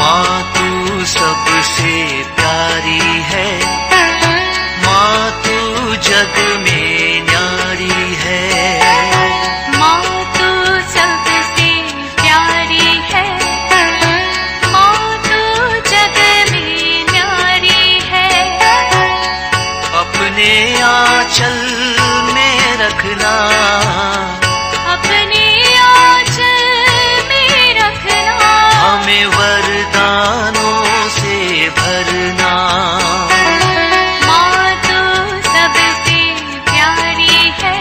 माँ तू सबसे प्यारी है, माँ तू जग में न्यारी है। माँ तू सबसे प्यारी है, माँ तू जग में न्यारी है। अपने आंचल में रखना, अपने आंचल में रखना, हमें वरदानों से भरना। माँ तू सबसे प्यारी है,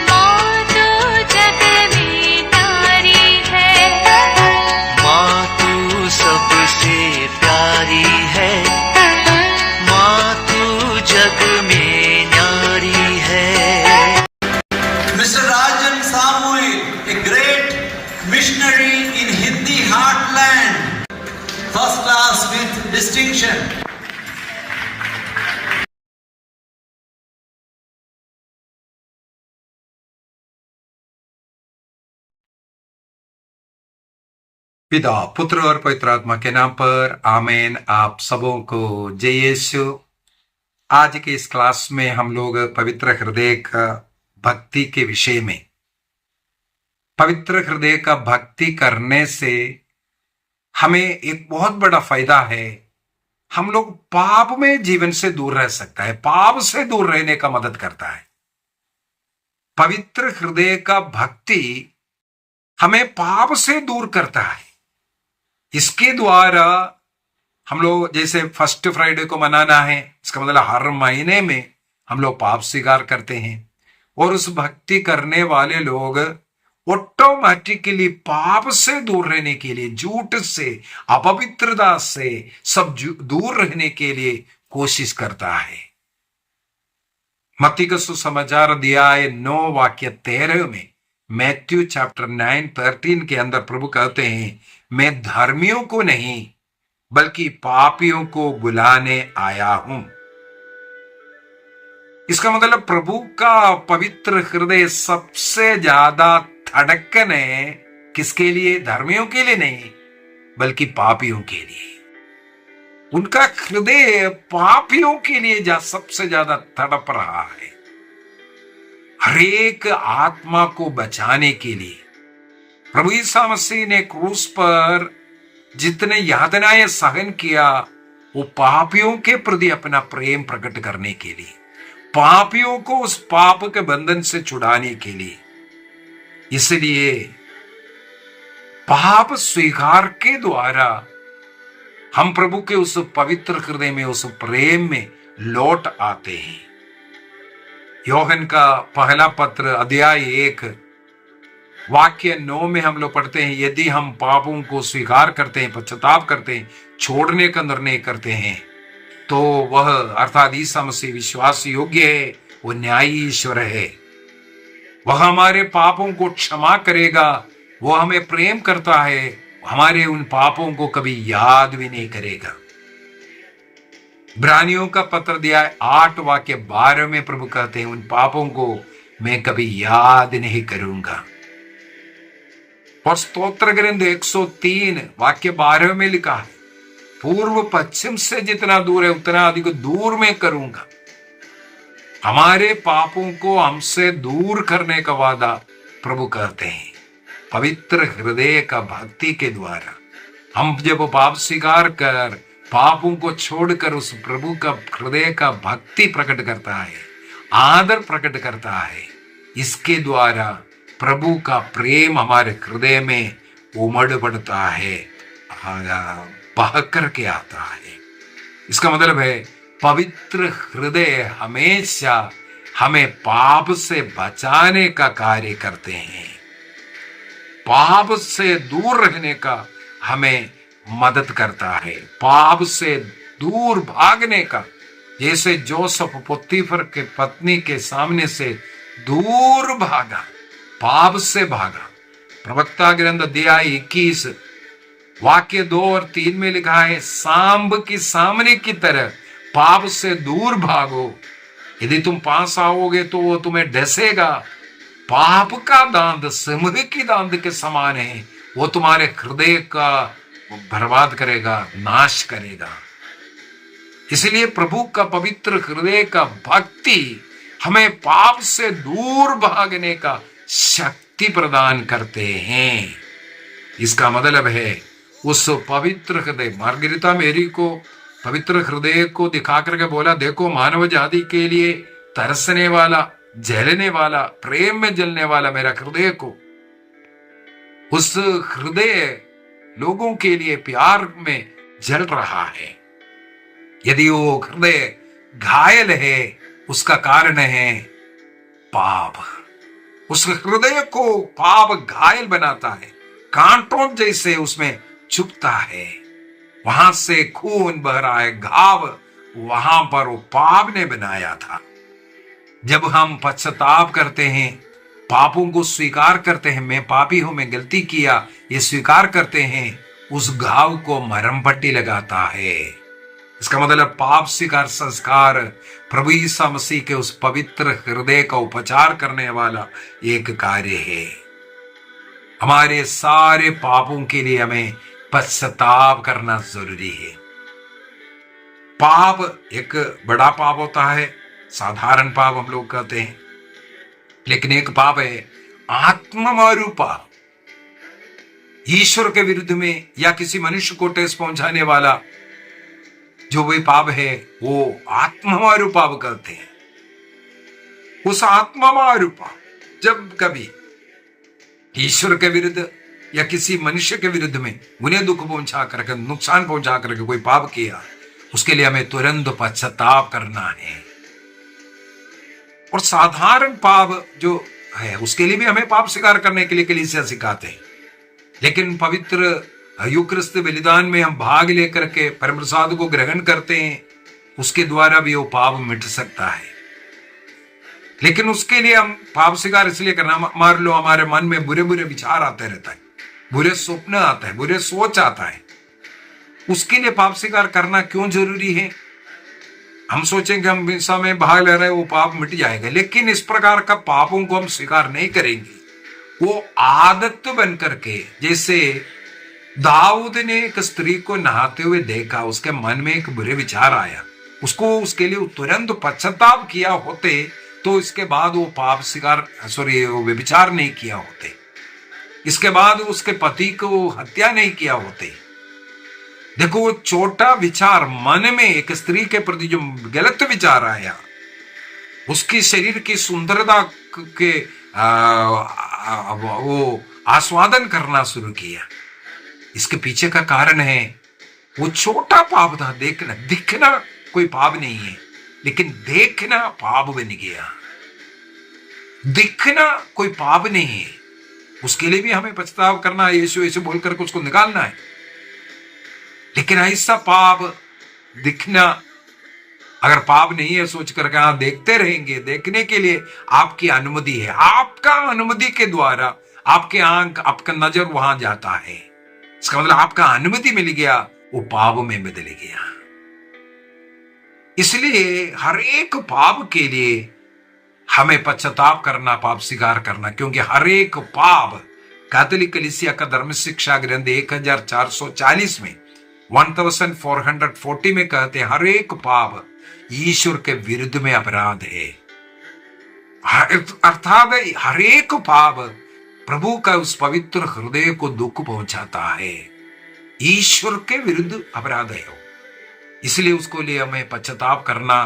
माँ तू जग में न्यारी है। माँ तू सबसे प्यारी है, माँ तू जग में न्यारी है। Mr. Rajan Samuel, a great missionary in Hindi heartland, first class with distinction. पिता, पुत्र और पवित्र आत्मा के नाम पर आमीन। आप सबों को जय यीशु। आज के इस क्लास में हम लोग पवित्र हृदय का भक्ति के विषय में, पवित्र हृदय का भक्ति करने से हमें एक बहुत बड़ा फायदा है। हम लोग पाप में जीवन से दूर रह सकता है, पाप से दूर रहने का मदद करता है। पवित्र हृदय का भक्ति हमें पाप से दूर करता है। इसके द्वारा हम लोग, जैसे फर्स्ट फ्राइडे को मनाना है, इसका मतलब हर महीने में हम लोग पाप स्वीकार करते हैं, और उस भक्ति करने वाले लोग ऑटोमेटिकली पाप से दूर रहने के लिए, झूठ से, अपवित्रता से सब दूर रहने के लिए कोशिश करता है। मत्ती का सुसमाचार अध्याय 9 वाक्य 13 में, मैथ्यू चैप्टर 9:13 के अंदर प्रभु कहते हैं, मैं धर्मियों को नहीं बल्कि पापियों को बुलाने आया हूं। इसका मतलब प्रभु का पवित्र हृदय सबसे ज्यादा धड़कन है किसके लिए? धर्मियों के लिए नहीं बल्कि पापियों के लिए। उनका हृदय पापियों के लिए सबसे ज्यादा तड़प रहा है, हरेक आत्मा को बचाने के लिए। प्रभु यीशु मसीह ने क्रूस पर जितने यातनाएं सहन किया, वो पापियों के प्रति अपना प्रेम प्रकट करने के लिए, पापियों को उस पाप के बंधन से छुड़ाने के लिए। इसलिए पाप स्वीकार के द्वारा हम प्रभु के उस पवित्र हृदय में, उस प्रेम में लौट आते हैं। योहन का पहला पत्र अध्याय 1 वाक्य 9 में हम लोग पढ़ते हैं, यदि हम पापों को स्वीकार करते हैं, पश्चाताप करते हैं, छोड़ने का निर्णय करते हैं, तो वह अर्थात यीशु मसीह विश्वास योग्य है, वो न्यायी ईश्वर है। वह हमारे पापों को क्षमा करेगा, वो हमें प्रेम करता है, हमारे उन पापों को कभी याद भी नहीं करेगा। इब्रानियों का पत्र अध्याय 8 वाक्य 12 में प्रभु कहते हैं, उन पापों को मैं कभी याद नहीं करूंगा। और स्तोत्र ग्रंथ 103 वाक्य 12 में लिखा है, पूर्व पश्चिम से जितना दूर है उतना अधिक दूर में करूंगा। हमारे पापों को हमसे दूर करने का वादा प्रभु कहते हैं। पवित्र हृदय का भक्ति के द्वारा हम जब पाप स्वीकार कर, पापों को छोड़कर उस प्रभु का हृदय का भक्ति प्रकट करता है, आदर प्रकट करता है, इसके द्वारा प्रभु का प्रेम हमारे हृदय में उमड़ पड़ता है, बह करके आता है। इसका मतलब है पवित्र हृदय हमेशा हमें पाप से बचाने का कार्य करते हैं, पाप से दूर रहने का हमें मदद करता है, पाप से दूर भागने का। जैसे जोसेफ पोतीफर के पत्नी के सामने से दूर भागा, पाप से भागा। प्रवक्ता ग्रंथ अध्याय 21 वाक्य 2 और 3 में लिखा है, सांब की सामने की तरह पाप से दूर भागो, यदि तुम पास आओगे तो वो तुम्हें डसेगा। पाप का दांत सिंह की दांत के समान है, वो तुम्हारे हृदय का बर्बाद करेगा, नाश करेगा। इसलिए प्रभु का पवित्र हृदय का भक्ति हमें पाप से दूर भागने का शक्ति प्रदान करते हैं। इसका मतलब है उस पवित्र हृदय, मार्गरिता मेरी को पवित्र हृदय को दिखा करके बोला, देखो मानव जाति के लिए तरसने वाला, जलने वाला, प्रेम में जलने वाला मेरा हृदय को, उस हृदय लोगों के लिए प्यार में जल रहा है। यदि वो हृदय घायल है, उसका कारण है पाप। उस हृदय को पाप घायल बनाता है, कांटों जैसे उसमें चुभता है, वहां से खून बह रहा है, घाव वहां पर वो पाप ने बनाया था। जब हम पश्चाताप करते हैं, पापों को स्वीकार करते हैं, मैं पापी हूं, मैं गलती किया, ये स्वीकार करते हैं, उस घाव को मरहम पट्टी लगाता है। इसका मतलब पाप स्वीकार संस्कार प्रभु यीशु मसीह के उस पवित्र हृदय का उपचार करने वाला एक कार्य है। हमारे सारे पापों के लिए हमें पश्चाताप करना जरूरी है। पाप एक बड़ा पाप होता है, साधारण पाप हम लोग कहते हैं, लेकिन एक पाप है आत्ममारू पाप, ईश्वर के विरुद्ध में या किसी मनुष्य को ठेस पहुंचाने वाला जो भी पाप है, वो आत्ममारू पाप कहते हैं। उस आत्ममारू पाप, जब कभी ईश्वर के विरुद्ध या किसी मनुष्य के विरुद्ध में उन्हें दुख पहुंचा करके, नुकसान पहुंचा करके कोई पाप किया, उसके लिए हमें तुरंत पश्चाताप करना है। और साधारण पाप जो है उसके लिए भी हमें पाप स्वीकार करने के लिए कलीसिया सिखाते हैं, लेकिन पवित्र यूक्रिस्त बलिदान में हम भाग लेकर के परम प्रसाद को ग्रहण करते हैं, उसके द्वारा भी वो पाप मिट सकता है। लेकिन उसके लिए हम पाप स्वीकार इसलिए करना, मान लो हमारे मन में बुरे बुरे विचार आते रहता है, बुरे स्वप्न आता है, बुरे सोच आता है, उसके लिए पाप स्वीकार करना क्यों जरूरी है? हम सोचेंगे हम हिंसा में भाग ले रहे हैं, वो पाप मिट जाएगा, लेकिन इस प्रकार का पापों को हम स्वीकार नहीं करेंगे। वो आदत बन करके, जैसे दाऊद ने एक स्त्री को नहाते हुए देखा, उसके मन में एक बुरे विचार आया, उसको उसके लिए तुरंत पश्चाताप किया होते तो इसके बाद वो पाप स्वीकार वो व्यभिचार नहीं किया होते, इसके बाद उसके पति को हत्या नहीं किया होते। देखो वो छोटा विचार मन में एक स्त्री के प्रति जो गलत विचार आया, उसकी शरीर की सुंदरता के वो आस्वादन करना शुरू किया। इसके पीछे का कारण है वो छोटा पाप था, देखना, दिखना कोई पाप नहीं है, लेकिन देखना पाप बन गया। दिखना कोई पाप नहीं है, उसके लिए भी हमें पछतावा करना है, यीशु यीशु बोलकर उसको निकालना है। लेकिन ऐसा पाप दिखना अगर पाप नहीं है सोच करके हाँ देखते रहेंगे, देखने के लिए आपकी अनुमति है, आपका अनुमति के द्वारा आपके आंख, आपका नजर वहां जाता है, इसका मतलब आपका अनुमति मिल गया, वो पाप में बदल गया। इसलिए हर एक पाप के लिए हमें पश्चाताप करना, पाप स्वीकार करना, क्योंकि हर एक पाप कैथोलिक कलीसिया का धर्म शिक्षा ग्रंथ 1440 में 1440 में कहते हैं हर एक पाप ईश्वर के विरुद्ध में अपराध है। अर्थात हर एक पाप प्रभु का उस पवित्र हृदय को दुख पहुंचाता है, ईश्वर के विरुद्ध अपराध है। इसलिए उसको लिए हमें पश्चाताप करना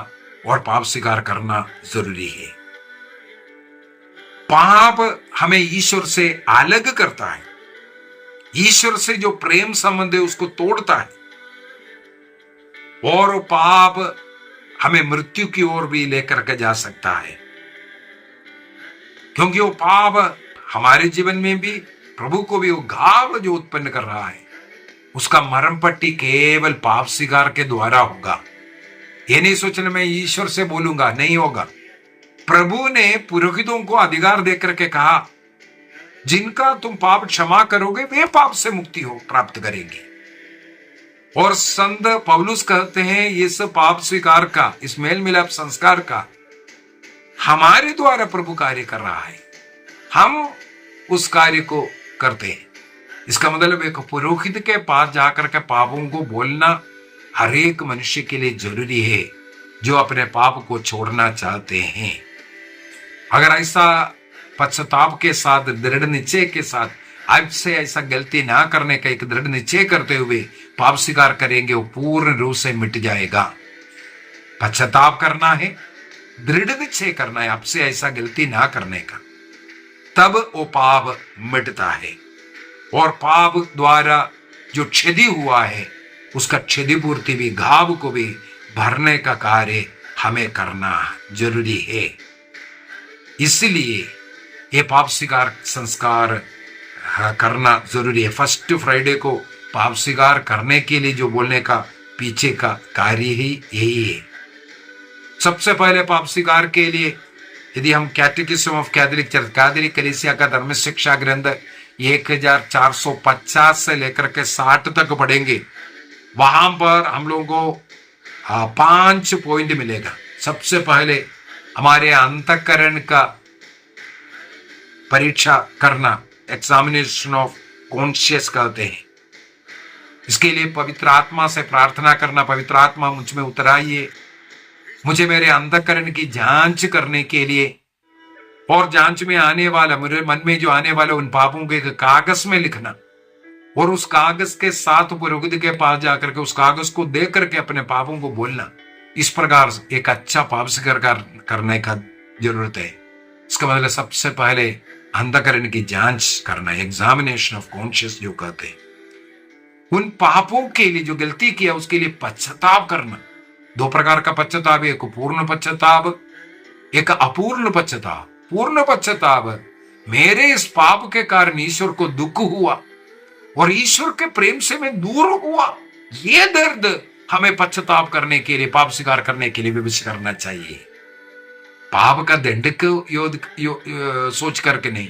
और पाप स्वीकार करना जरूरी है। पाप हमें ईश्वर से अलग करता है, ईश्वर से जो प्रेम संबंध है उसको तोड़ता है, और पाप हमें मृत्यु की ओर भी लेकर के जा सकता है, क्योंकि वो पाप हमारे जीवन में भी, प्रभु को भी वो घाव जो उत्पन्न कर रहा है, उसका मरहम पट्टी केवल पाप स्वीकार के द्वारा होगा। ये नहीं सोचना मैं ईश्वर से बोलूंगा, नहीं होगा। प्रभु ने पुरोहितों को अधिकार देकर के कहा जिनका तुम पाप क्षमा करोगे वे पाप से मुक्ति हो प्राप्त करेंगे। और संत पौलुस कहते हैं ये सब पाप स्वीकार का, इस मेल मिलाप संस्कार का हमारे द्वारा प्रभु कार्य कर रहा है, हम उस कार्य को करते हैं। इसका मतलब एक पुरोहित के पास जाकर के पापों को बोलना हर एक मनुष्य के लिए जरूरी है जो अपने पाप को छोड़ना चाहते हैं। अगर ऐसा पश्चाताप के साथ, दृढ़ निश्चय के साथ, अब से ऐसा गलती ना करने का एक दृढ़ निश्चय करते हुए पाप स्वीकार करेंगे, वो पूर्ण रूप से मिट जाएगा। पश्चाताप करना है, दृढ़ निश्चय करना है, अब से ऐसा गलती ना करने का, तब वो पाप मिटता है। और पाप द्वारा जो क्षति हुआ है उसका क्षतिपूर्ति भी, घाव को भी भरने का कार्य हमें करना जरूरी है। इसलिए ये पाप स्वीकार संस्कार करना जरूरी है। फर्स्ट फ्राइडे को पाप स्वीकार करने के लिए जो बोलने का पीछे का कार्य ही यही है। सबसे पहले पाप स्वीकार के लिए यदि हम कैटेकिज्म ऑफ कैथोलिक चर्च, कैथोलिक कलीसिया का धर्म शिक्षा ग्रंथ 1450 से लेकर के 60 तक पढ़ेंगे, वहां पर हम लोगों को 5 पॉइंट मिलेगा। सबसे पहले हमारे अंतःकरण का परीक्षा करना, एग्जामिनेशन ऑफ कॉन्शियस कहते हैं। इसके लिए पवित्र आत्मा से प्रार्थना करना, पवित्र आत्मा मुझ में उतर आइए, मुझे मेरे अंतःकरण की जांच करने के लिए, और जांच में आने वाला, मेरे मन में जो आने वाला उन पापों को एक कागज में लिखना, और उस कागज के साथ पुरोहित के पास जाकर के उस कागज को देख करके अपने पापों को बोलना। इस प्रकार एक अच्छा पाप स्वीकार करने का जरूरत है। इसका मतलब सबसे पहले अंतःकरण की जांच करना, एग्जामिनेशन ऑफ कॉन्शियस जो कहते हैं। उन पापों के लिए जो गलती किया उसके लिए पश्चाताप करना। 2 प्रकार का पश्चाताप, एक पूर्ण पश्चाताप, एक अपूर्ण पश्चाताप। पूर्ण पश्चाताप, मेरे इस पाप के कारण ईश्वर को दुख हुआ और ईश्वर के प्रेम से मैं दूर हुआ, ये दर्द हमें पश्चाताप करने के लिए, पाप स्वीकार करने के लिए विवश करना चाहिए। पाप का दंड को सोच करके नहीं,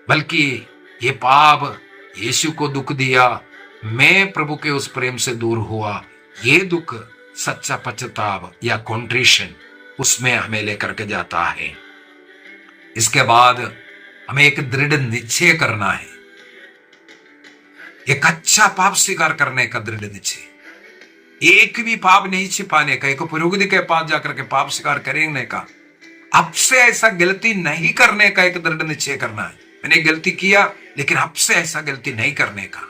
बल्कि ये पाप यीशु को दुख दिया, मैं प्रभु के उस प्रेम से दूर हुआ, ये दुख सच्चा पश्चाताप या कॉन्ट्रिशन उसमें हमें लेकर के जाता है। इसके बाद हमें एक दृढ़ निश्चय करना है, एक अच्छा पाप स्वीकार करने का दृढ़ निश्चय, एक भी पाप नहीं छिपाने का, एक पुरोहित के पास जाकर के पाप स्वीकार करने का, अब से ऐसा गलती नहीं करने का एक दृढ़ निश्चय करना है। मैंने गलती किया लेकिन अब से ऐसा गलती नहीं करने का,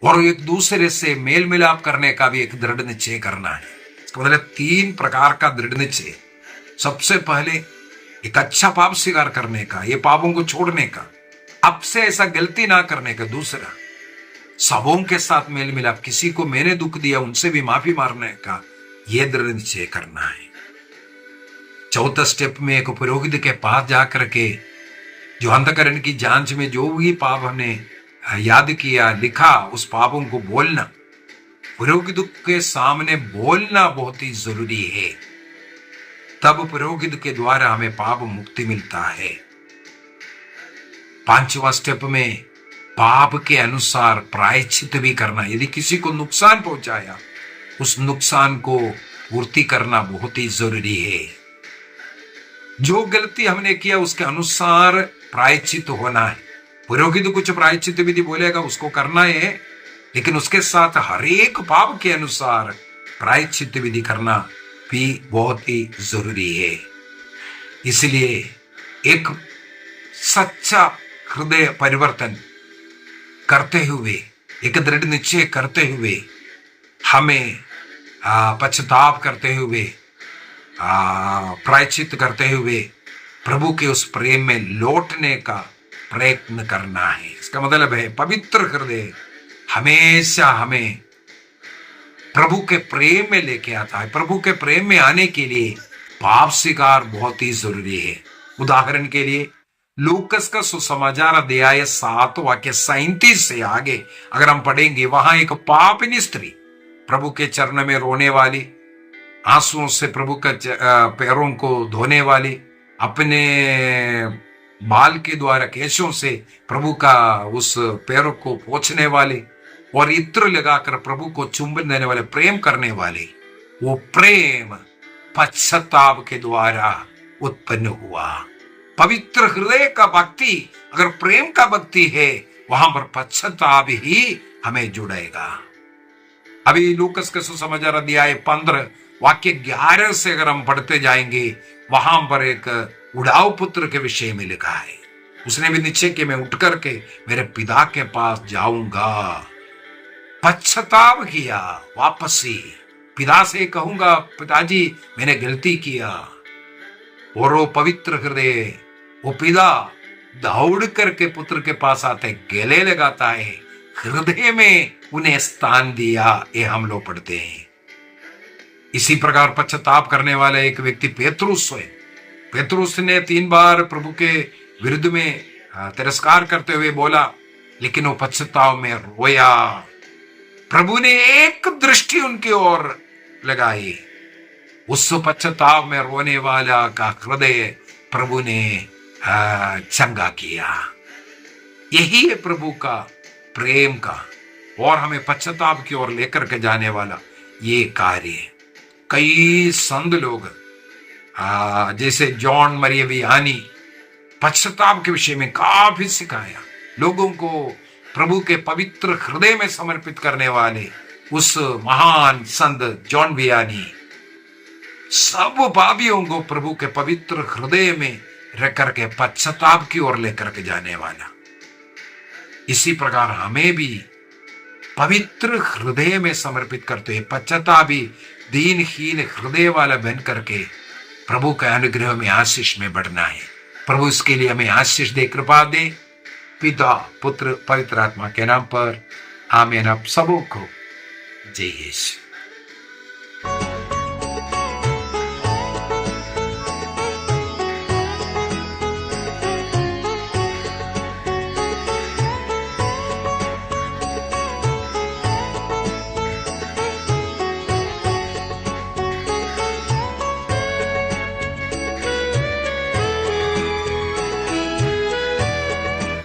और एक दूसरे से मेल मिलाप करने का भी एक दृढ़ निश्चय करना है। इसका मतलब 3 प्रकार का दृढ़ निश्चय। सबसे पहले एक अच्छा पाप स्वीकार करने का, ये पापों को छोड़ने का, अब से ऐसा गलती ना करने का। दूसरा, सबों के साथ मेल मिलाप, किसी को मैंने दुख दिया उनसे भी माफी मारने का, यह दृढ़ निश्चय करना है। चौथा स्टेप में एक पुरोहित के पास जाकर के जो अंतःकरण की जांच में जो भी पाप हमने याद किया, लिखा, उस पापों को बोलना, पुरोहित के सामने बोलना बहुत ही जरूरी है। तब पुरोहित के द्वारा हमें पाप मुक्ति मिलता है। 5वां स्टेप में पाप के अनुसार प्रायश्चित भी करना। यदि किसी को नुकसान पहुंचाया, उस नुकसान को पूर्ति करना बहुत ही जरूरी है। जो गलती हमने किया उसके अनुसार प्रायश्चित होना है। पुरोहित कुछ प्रायश्चित विधि बोलेगा, उसको करना है, लेकिन उसके साथ हर एक पाप के अनुसार प्रायश्चित विधि करना भी बहुत ही जरूरी है। इसलिए एक सच्चा हृदय परिवर्तन करते हुए, एक दृढ़ निश्चय करते हुए, हमें पश्चाताप करते हुए, प्रायश्चित करते हुए प्रभु के उस प्रेम में लौटने का प्रयत्न करना है। इसका मतलब है पवित्र हृदय हमेशा हमें प्रभु के प्रेम में लेके आता है। प्रभु के प्रेम में आने के लिए पाप स्वीकार बहुत ही जरूरी है। उदाहरण के लिए लूकस का सुसमाचार अध्याय 7 वाक्य 37 से आगे अगर हम पढ़ेंगे, वहां एक पापिनी स्त्री प्रभु के चरण में रोने वाली, आंसुओं से प्रभु के पैरों को धोने वाली, अपने बाल के द्वारा केशों से प्रभु का उस पैरों को पोंछने वाले और इत्र लगाकर प्रभु को चुंबन देने वाले, प्रेम करने वाले, वो प्रेम पश्चाताप के द्वारा उत्पन्न हुआ। पवित्र हृदय का भक्ति अगर प्रेम का भक्ति है वहां पर पश्चाताप ही हमें जुड़ेगा। अभी लूकस के सुसमाचार अध्याय 15 वाक्य 11 से अगर हम पढ़ते जाएंगे, वहां पर एक उड़ाऊ पुत्र के विषय में लिखा है। उसने भी निश्चय कि मैं उठ करके मेरे पिता के पास जाऊंगा। पश्चाताप किया, वापसी पिता से कहूंगा पिताजी मैंने गलती किया। और वो पवित्र हृदय, वो पिता दौड़ करके पुत्र के पास आते, गले लगाता है, हृदय में उन्हें स्थान दिया, ये हम लोग पढ़ते हैं। इसी प्रकार पश्चाताप करने वाला एक व्यक्ति पेतरुस है। पेतरुस ने 3 बार प्रभु के विरुद्ध में तिरस्कार करते हुए बोला, लेकिन वो पश्चाताप में रोया। प्रभु ने एक दृष्टि उनकी ओर लगाई। उस पश्चाताप में रोने वाला का हृदय प्रभु ने चंगा किया। यही है प्रभु का प्रेम का और हमें पश्चाताप की ओर लेकर के जाने वाला ये कार्य। कई संत लोग जैसे जॉन मरिया वियानी पश्चाताप के विषय में काफी सिखाया लोगों को। प्रभु के पवित्र हृदय में समर्पित करने वाले उस महान संत जॉन वियानी सब पापियों को प्रभु के पवित्र हृदय में रख करके पश्चाताप की ओर लेकर के जाने वाला। इसी प्रकार हमें भी पवित्र हृदय में समर्पित करते हुए पश्चातापी दीनहीन हृदय वाला बन करके प्रभु के अनुग्रह में आशीष में बढ़ना है। प्रभु इसके लिए हमें आशीष दे, कृपा दे। पिता पुत्र पवित्र आत्मा के नाम पर आमीन। आप सबों को जय यीशु।